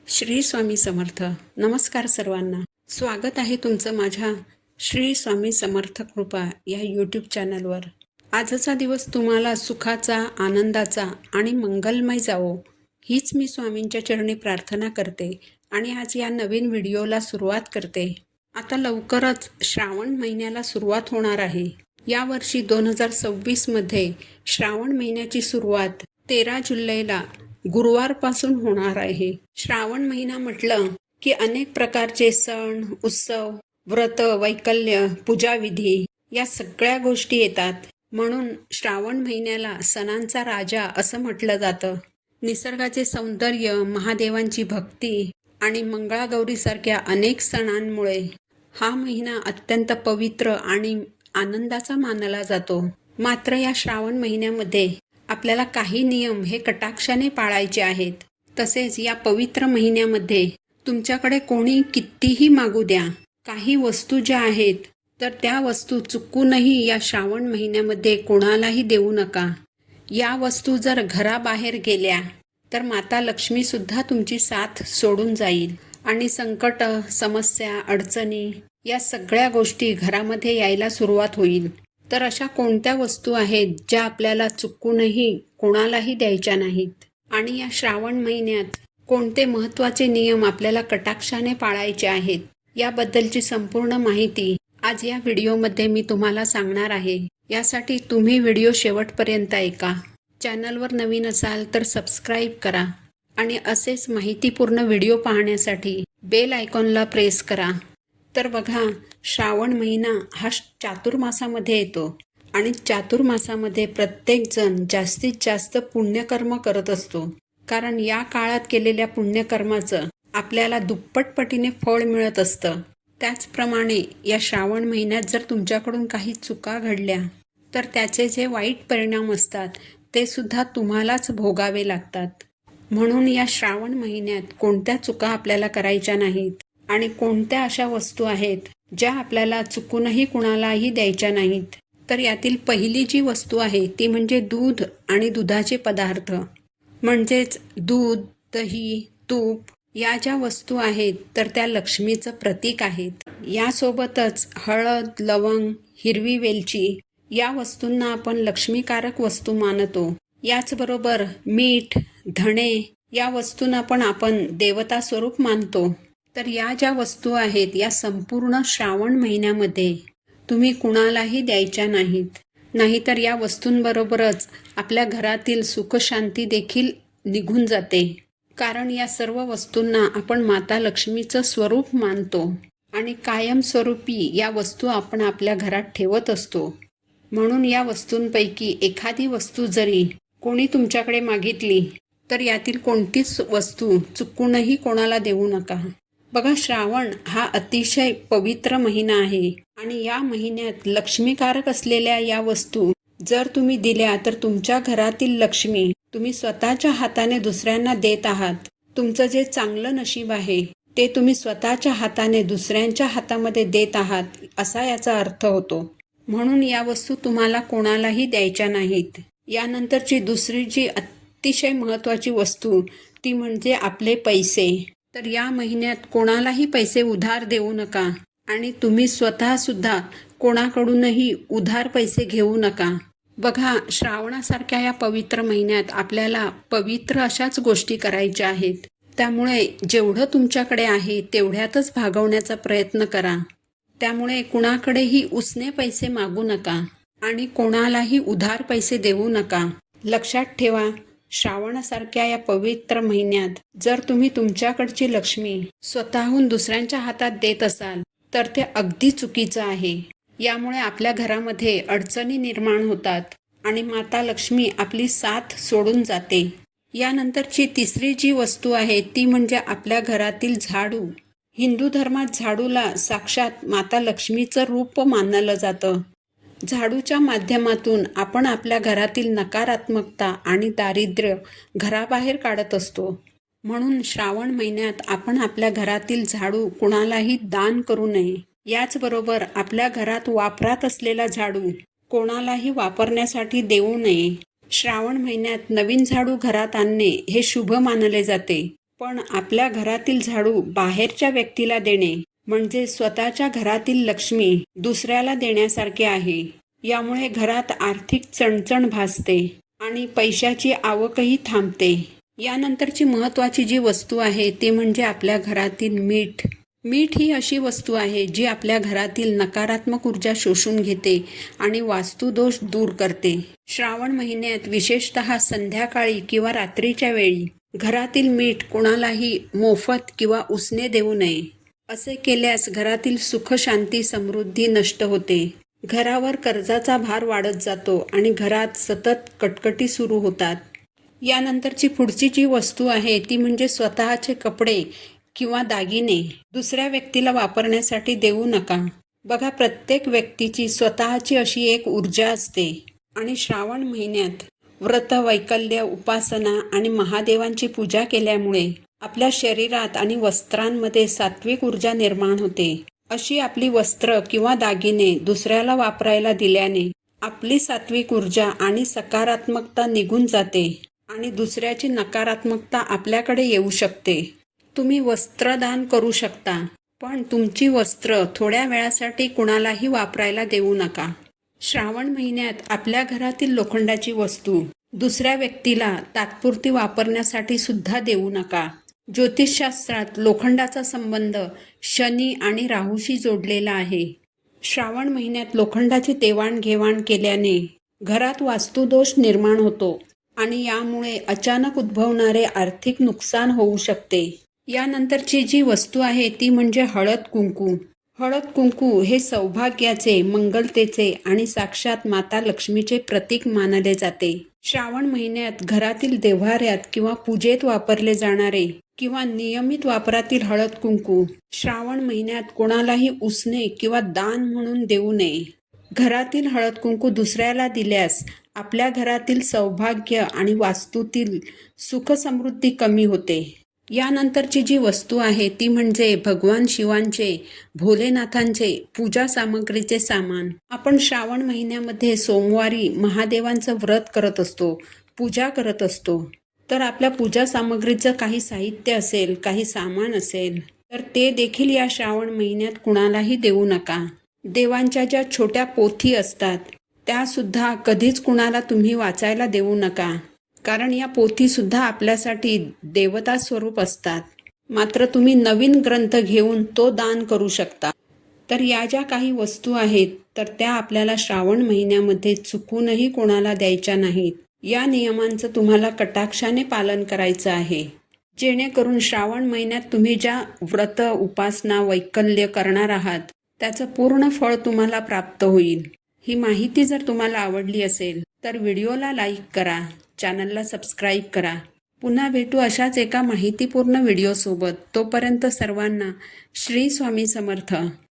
श्री स्वामी समर्थ. नमस्कार सर्वांना. स्वागत आहे तुमचं माझ्या श्री स्वामी समर्थ कृपा या यूट्यूब चॅनलवर. आजचा दिवस तुम्हाला सुखाचा, आनंदाचा आणि मंगलमय जावो हीच मी स्वामींच्या चरणी प्रार्थना करते आणि आज या नवीन व्हिडिओला सुरुवात करते. आता लवकरच श्रावण महिन्याला सुरुवात होणार आहे. यावर्षी 2026मध्ये श्रावण महिन्याची सुरुवात 13 जुलैला गुरुवारपासून होणार आहे. श्रावण महिना म्हटलं की अनेक प्रकारचे सण, उत्सव, व्रत, वैकल्य, पूजाविधी या सगळ्या गोष्टी येतात. म्हणून श्रावण महिन्याला सणांचा राजा असं म्हटलं जातं. निसर्गाचे सौंदर्य, महादेवांची भक्ती आणि मंगळागौरीसारख्या अनेक सणांमुळे हा महिना अत्यंत पवित्र आणि आनंदाचा मानला जातो. मात्र या श्रावण महिन्यामध्ये आपल्याला काही नियम हे कटाक्षाने पाळायचे आहेत. तसेच या पवित्र महिन्यामध्ये तुमच्याकडे कोणी कितीही मागू द्या, काही वस्तू ज्या आहेत तर त्या वस्तू चुकूनही या श्रावण महिन्यामध्ये कोणालाही देऊ नका. या वस्तू जर घराबाहेर गेल्या तर माता लक्ष्मी सुद्धा तुमची साथ सोडून जाईल आणि संकट, समस्या, अडचणी या सगळ्या गोष्टी घरामध्ये यायला सुरुवात होईल. तर अशा कोणत्या वस्तू आहेत ज्या आपल्याला चुकूनही कोणालाही द्यायच्या नाहीत आणि या श्रावण महिन्यात कोणते महत्त्वाचे नियम आपल्याला कटाक्षाने पाळायचे आहेत याबद्दलची संपूर्ण माहिती आज या व्हिडिओमध्ये मी तुम्हाला सांगणार आहे. यासाठी तुम्ही व्हिडिओ शेवटपर्यंत ऐका. चॅनलवर नवीन असाल तर सबस्क्राईब करा आणि असेच माहितीपूर्ण व्हिडिओ पाहण्यासाठी बेल आयकॉनला प्रेस करा. तर बघा, श्रावण महिना हा चातुर्मासामध्ये येतो आणि चातुर्मासामध्ये प्रत्येकजण जास्तीत जास्त पुण्यकर्म करत असतो. कारण या काळात केलेल्या पुण्यकर्माचं आपल्याला दुप्पटपटीने फळ मिळत असतं. त्याचप्रमाणे या श्रावण महिन्यात जर तुमच्याकडून काही चुका घडल्या तर त्याचे जे वाईट परिणाम असतात ते सुद्धा तुम्हालाच भोगावे लागतात. म्हणून या श्रावण महिन्यात कोणत्या चुका आपल्याला करायच्या नाहीत आणि कोणत्या अशा वस्तू आहेत ज्या आपल्याला चुकूनही कुणालाही द्यायच्या नाहीत. तर यातील पहिली जी वस्तू आहे ती म्हणजे दूध आणि दुधाचे पदार्थ, म्हणजेच दूध, दही, तूप या ज्या वस्तू आहेत तर त्या लक्ष्मीचं प्रतीक आहेत. यासोबतच हळद, लवंग, हिरवी वेलची या वस्तूंना आपण लक्ष्मीकारक वस्तू मानतो. याचबरोबर मीठ, धणे या वस्तूंना पण आपण देवता स्वरूप मानतो. तर या ज्या वस्तू आहेत या संपूर्ण श्रावण महिन्यामध्ये तुम्ही कुणालाही द्यायच्या नाहीत. नाहीतर या वस्तूंबरोबरच आपल्या घरातील सुखशांती देखील निघून जाते. कारण या सर्व वस्तूंना आपण माता लक्ष्मीचं स्वरूप मानतो आणि कायमस्वरूपी या वस्तू आपण आपल्या घरात ठेवत असतो. म्हणून या वस्तूंपैकी एखादी वस्तू जरी कोणी तुमच्याकडे मागितली तर यातील कोणतीच वस्तू चुकूनही कोणाला देऊ नका. बघा, श्रावण हा अतिशय पवित्र महिना आहे आणि या महिन्यात लक्ष्मीकारक असलेल्या या वस्तू जर तुम्ही दिल्या तर तुमच्या घरातील लक्ष्मी तुम्ही स्वतःच्या हाताने दुसऱ्यांना देत आहात. तुमचं जे चांगलं नशीब आहे ते तुम्ही स्वतःच्या हाताने दुसऱ्यांच्या हातामध्ये देत आहात असा याचा अर्थ होतो. म्हणून या वस्तू तुम्हाला कोणालाही द्यायच्या नाहीत. यानंतरची दुसरी जी अतिशय महत्त्वाची वस्तू ती म्हणजे आपले पैसे. तर या महिन्यात कोणालाही पैसे उधार देऊ नका आणि तुम्ही स्वतः सुद्धा कोणाकडूनही उधार पैसे घेऊ नका. बघा, श्रावणासारख्या या पवित्र महिन्यात आपल्याला पवित्र अशाच गोष्टी करायच्या आहेत. त्यामुळे जेवढं तुमच्याकडे आहे तेवढ्यातच भागवण्याचा प्रयत्न करा. त्यामुळे कुणाकडेही उसने पैसे मागू नका आणि कोणालाही उधार पैसे देऊ नका. लक्षात ठेवा, श्रावणासारख्या या पवित्र महिन्यात जर तुम्ही तुमच्याकडची लक्ष्मी स्वतःहून दुसऱ्यांच्या हातात देत असाल तर ते अगदी चुकीचं आहे. यामुळे आपल्या घरामध्ये अडचणी निर्माण होतात आणि माता लक्ष्मी आपली साथ सोडून जाते. यानंतरची तिसरी जी वस्तू आहे ती म्हणजे आपल्या घरातील झाडू. हिंदू धर्मात झाडूला साक्षात माता लक्ष्मीचं रूप मानलं जातं. झाडूच्या माध्यमातून आपण आपल्या घरातील नकारात्मकता आणि दारिद्र्य घराबाहेर काढत असतो. म्हणून श्रावण महिन्यात आपण आपल्या घरातील झाडू कुणालाही दान करू नये. याचबरोबर आपल्या घरात वापरात असलेला झाडू कोणालाही वापरण्यासाठी देऊ नये. श्रावण महिन्यात नवीन झाडू घरात आणणे हे शुभ मानले जाते. पण आपल्या घरातील झाडू बाहेरच्या व्यक्तीला देणे म्हणजे स्वतःच्या घरातील लक्ष्मी दुसऱ्याला देण्यासारखे आहे. यामुळे घरात आर्थिक चणचण भासते आणि पैशाची आवकही थांबते. यानंतरची महत्त्वाची जी वस्तू आहे ती म्हणजे आपल्या घरातील मीठ. मीठ ही अशी वस्तू आहे जी आपल्या घरातील नकारात्मक ऊर्जा शोषून घेते आणि वास्तुदोष दूर करते. श्रावण महिन्यात विशेषतः संध्याकाळी किंवा रात्रीच्या वेळी घरातील मीठ कोणालाही मोफत किंवा उसने देऊ नये. असे केल्यास घरातील सुख, शांती, समृद्धी नष्ट होते. घरावर कर्जाचा भार वाढत जातो आणि घरात सतत कटकटी सुरू होतात. यानंतरची पुढची जी वस्तू आहे ती म्हणजे स्वतःचे कपडे किंवा दागिने दुसऱ्या व्यक्तीला वापरण्यासाठी देऊ नका. बघा, प्रत्येक व्यक्तीची स्वतःची अशी एक ऊर्जा असते आणि श्रावण महिन्यात व्रत, वैकल्य, उपासना आणि महादेवांची पूजा केल्यामुळे आपल्या शरीरात आणि वस्त्रांमध्ये सात्विक ऊर्जा निर्माण होते. अशी आपली वस्त्र किंवा दागिने दुसऱ्याला वापरायला दिल्याने आपली सात्विक ऊर्जा आणि सकारात्मकता निघून जाते आणि दुसऱ्याची नकारात्मकता आपल्याकडे येऊ शकते. तुम्ही वस्त्रदान करू शकता, पण तुमची वस्त्र थोड्या वेळासाठी कुणालाही वापरायला देऊ नका. श्रावण महिन्यात आपल्या घरातील लोखंडाची वस्तू दुसऱ्या व्यक्तीला तात्पुरती वापरण्यासाठी सुद्धा देऊ नका. ज्योतिषशास्त्रात लोखंडाचा संबंध शनी आणि राहूशी जोडलेला आहे. श्रावण महिन्यात लोखंडाची देवाणघेवाण केल्याने घरात वास्तुदोष निर्माण होतो आणि यामुळे अचानक उद्भवणारे आर्थिक नुकसान होऊ शकते. यानंतरची जी वस्तू आहे ती म्हणजे हळद कुंकू. हळद कुंकू हे सौभाग्याचे, मंगलतेचे आणि साक्षात माता लक्ष्मीचे प्रतीक मानले जाते. श्रावण महिन्यात घरातील देव्हाऱ्यात किंवा पूजेत वापरले जाणारे किंवा नियमित वापरातील हळद कुंकू श्रावण महिन्यात कोणालाही उसने किंवा दान म्हणून देऊ नये. घरातील हळद कुंकू दुसऱ्याला दिल्यास आपल्या घरातील सौभाग्य आणि वास्तूतील सुख, समृद्धी कमी होते. यानंतरची जी वस्तू आहे ती म्हणजे भगवान शिवांचे, भोलेनाथांचे पूजा सामग्रीचे सामान. आपण श्रावण महिन्यामध्ये सोमवारी महादेवांचं व्रत करत असतो, पूजा करत असतो. तर आपल्या पूजा सामग्रीचं काही साहित्य असेल, काही सामान असेल तर ते देखील या श्रावण महिन्यात कुणालाही देऊ नका. देवांच्या ज्या छोट्या पोथी असतात त्यासुद्धा कधीच कुणाला तुम्ही वाचायला देऊ नका, कारण या पोथीसुद्धा आपल्यासाठी देवता स्वरूप असतात. मात्र तुम्ही नवीन ग्रंथ घेऊन तो दान करू शकता. तर या ज्या काही वस्तू आहेत तर त्या आपल्याला श्रावण महिन्यामध्ये चुकूनही कोणाला द्यायच्या नाहीत. या नियमांचं तुम्हाला कटाक्षाने पालन करायचं आहे, जेणेकरून श्रावण महिन्यात तुम्ही ज्या व्रत, उपासना, वैकल्य करणार आहात त्याचं पूर्ण फळ तुम्हाला प्राप्त होईल. ही माहिती जर तुम्हाला आवडली असेल तर व्हिडिओला लाईक करा, चॅनलला सबस्क्राईब करा. पुन्हा भेटू अशाच एका माहितीपूर्ण व्हिडिओसोबत. तोपर्यंत सर्वांना श्री स्वामी समर्थ.